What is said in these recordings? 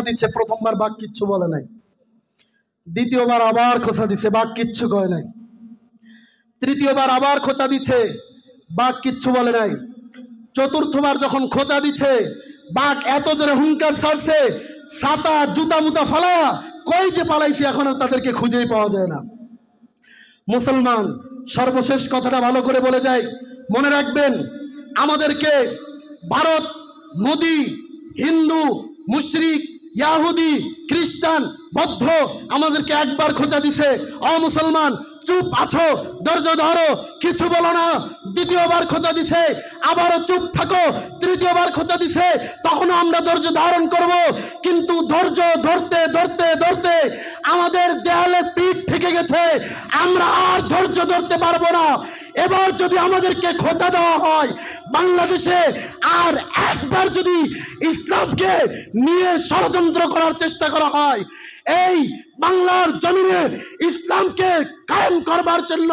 দিচ্ছে, প্রথমবার বাঘ কিচ্ছু বলে নাই, দ্বিতীয়বার আবার খোঁচা দিচ্ছে, বাঘ কিচ্ছু কয় নাই, তৃতীয়বার আবার খোঁচা দিচ্ছে, বাঘ কিচ্ছু বলে নাই, চতুর্থবার যখন খোঁচা দিচ্ছে বাঘ এত জোরে হুঙ্কার ছাড়ছে, ছাতা জুতা মুতা ফালা কই যে পালাইছে, এখন আর তাদেরকে খুঁজেই পাওয়া যায় না। মুসলমান সর্বশেষ কথাটা ভালো করে বলে যায়, মনে রাখবেন আমাদেরকে ভারত, মোদি, হিন্দু, মুশরিক, ইয়াহুদি, খ্রিস্টান, বৌদ্ধ আমাদেরকে একবার খোঁচা দিছে, ও মুসলমান চুপ আছো, ধৈর্য ধরো, কিছু বলো না। দ্বিতীয়বার খোঁচা দিছে, আবারও চুপ থাকো। তৃতীয়বার খোঁচা দিছে, তখনও আমরা ধৈর্য ধারণ করব। কিন্তু ধৈর্য ধরতে ধরতে ধরতে আমাদের দেয়ালে পিঠ ঠেকে গেছে, আমরা আর ধৈর্য ধরতে পারবো না। এবার যদি আমাদেরকে খোঁচা দেওয়া হয় বাংলাদেশে, আর একবার যদি ইসলামকে নিয়ে ষড়যন্ত্র করার চেষ্টা করা হয়, এই বাংলার জমিনে ইসলামকে কায়েম করবার জন্য,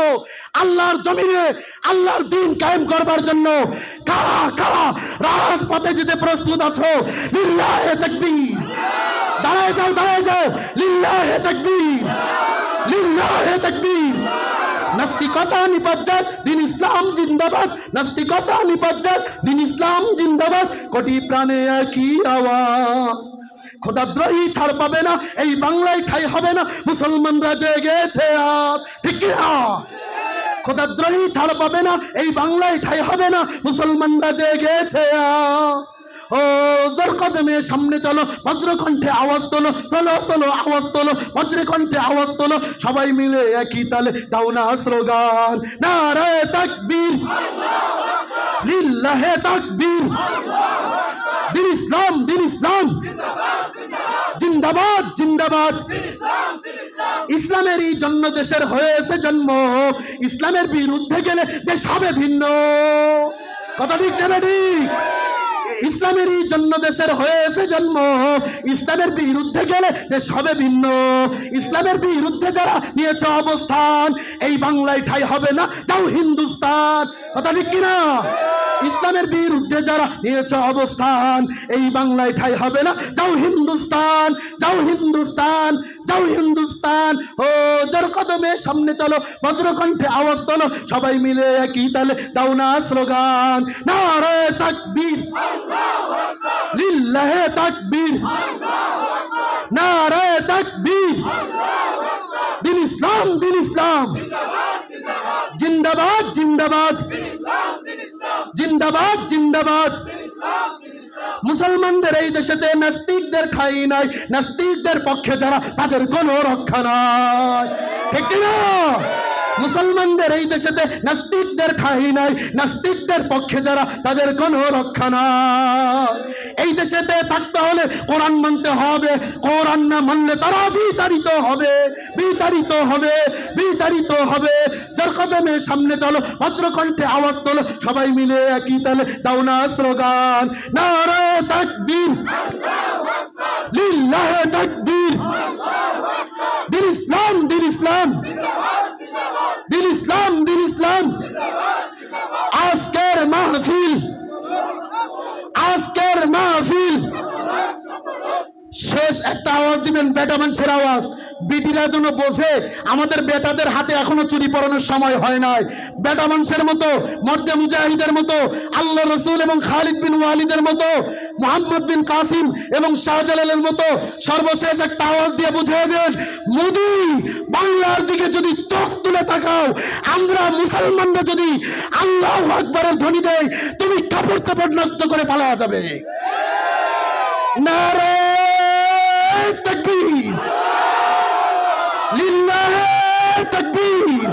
আল্লাহর জমিনে আল্লাহর দ্বীন কায়েম করবার জন্য কারা কারা রাজপথে যেতে প্রস্তুত আছো? লিল্লাহে তাকবীর। দাঁড়ায় যাও, দাঁড়ায় যাও। লিল্লাহে তাকবীর, লিল্লাহে তাকবীর। নাস্তিকতা নিপাত, দিন ইসলাম জিন্দাবাদ। নাস্তিকতা নিপাত, দিন ইসলাম জিন্দাবাদ। কোটি প্রাণে একই আওয়াজ, খোদাদ্রোহী ছাড় পাবে না, এই বাংলায় ঠাই হবে না। মুসলমানরা জেগেছে আর, ঠিক কি না? খোদাদ্রোহী ছাড় পাবে না, এই বাংলায় ঠাই হবে না। মুসলমানরা জেগেছে আর। ও জোর কদমে সামনে চলো, বজ্রকণ্ঠে আওয়াজ তোলো, তোলো তোলো আওয়াজ তোলো, বজ্রকণ্ঠে আওয়াজ তোলো। সবাই মিলে একই তালে দাও না স্লোগান, নারে তাকবীর, লিল্লাহে তাকবীর। দিন ইসলাম, দিন ইসলাম জিন্দাবাদ, জিন্দাবাদ। ইসলামেরই জন্য দেশের হয়েছে জন্ম, ইসলামের বিরুদ্ধে গেলে দেশ হবে ভিন্ন। কথা ঠিক না ঠিক? ইসলামেরই জন্য দেশের হয়েছে জন্ম, ইসলামের বিরুদ্ধে গেলে দেশ হবে ভিন্ন। ইসলামের বিরুদ্ধে যারা নিয়েছে অবস্থান, এই বাংলায় ঠাই হবে না, যাও হিন্দুস্তান। কথা ঠিক কিনা? ইসলামের বিরুদ্ধে যারা নিয়েছে অবস্থান, এই বাংলায় ঠাই হবে না, যাও হিন্দুস্তান, যাও হিন্দুস্তান, যাও হিন্দুস্তান। ও জোর কদমে সামনে চলো, বজ্রকণ্ঠে আওয়াজ তোলো, সবাই মিলে একই তালে দাও না স্লোগান, নারে তাকবীর, লিল্লাহে তাকবীর, নারে তাকবীর। দিন ইসলাম, দিন ইসলাম জিন্দাবাদ, জিন্দাবাদ, জিন্দাবাদ, জিন্দাবাদ। মুসলমানদের এই দেশেতে নাস্তিকদের ঠাঁই নাই, নাস্তিকদের পক্ষে যারা তাদের কোনো রক্ষা নাই, ঠিক না? মুসলমানদের এই দেশেতে নাস্তিকদের ঠাঁই নাই, নাস্তিকদের পক্ষে যারা তাদের কোনো রক্ষা নাই। এই দেশেতে থাকতে হলে কোরআন মানতে হবে, কোরআন না মানলে তারা বিতাড়িত হবে, বিতাড়িত হবে, বিতাড়িত হবে। যার কদমে সামনে চলো, ভদ্রকণ্ঠে আওয়াজ তোলো, সবাই মিলে একই তালে দাও না স্লোগান, নারে তাকবীর, লিল্লাহে তাকবীর। দিন ইসলাম, দিন ইসলাম, দিন ইসলাম, দিন ইসলাম। আজকের মাহফিল, আজকের মাহফিল শেষ একটা আওয়াজ দিবেন, বেটা মানুষের আওয়াজ। বিটিরা যেন বোঝে আমাদের বেটাদের হাতে এখনো চুরি পরানোর সময় হয় নাই। বেটা মানুষের মতো, মর্দে মুজাহিদের মতো, আল্লাহ রসুল এবং খালিদ বিন ওয়ালিদের মতো, মোহাম্মদ বিন কাসিম এবং শাহজালালের মতো সর্বশেষ একটা আওয়াজ দিয়ে বুঝিয়ে দেন, মোদি বাংলার দিকে যদি চোখ তুলে তাকাও, আমরা মুসলমানরা যদি আল্লাহু আকবারের ধ্বনি দেই, তুমি কাপড় চাপড় নষ্ট করে পালায়া যাবে। নারে তাকবীর, লিল্লাহে তাকবীর।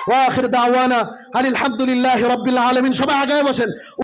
ওয়া আখির দাওয়ানা আলহামদুলিল্লাহি রাব্বিল আলামিন। সবাই আগায় বসেন।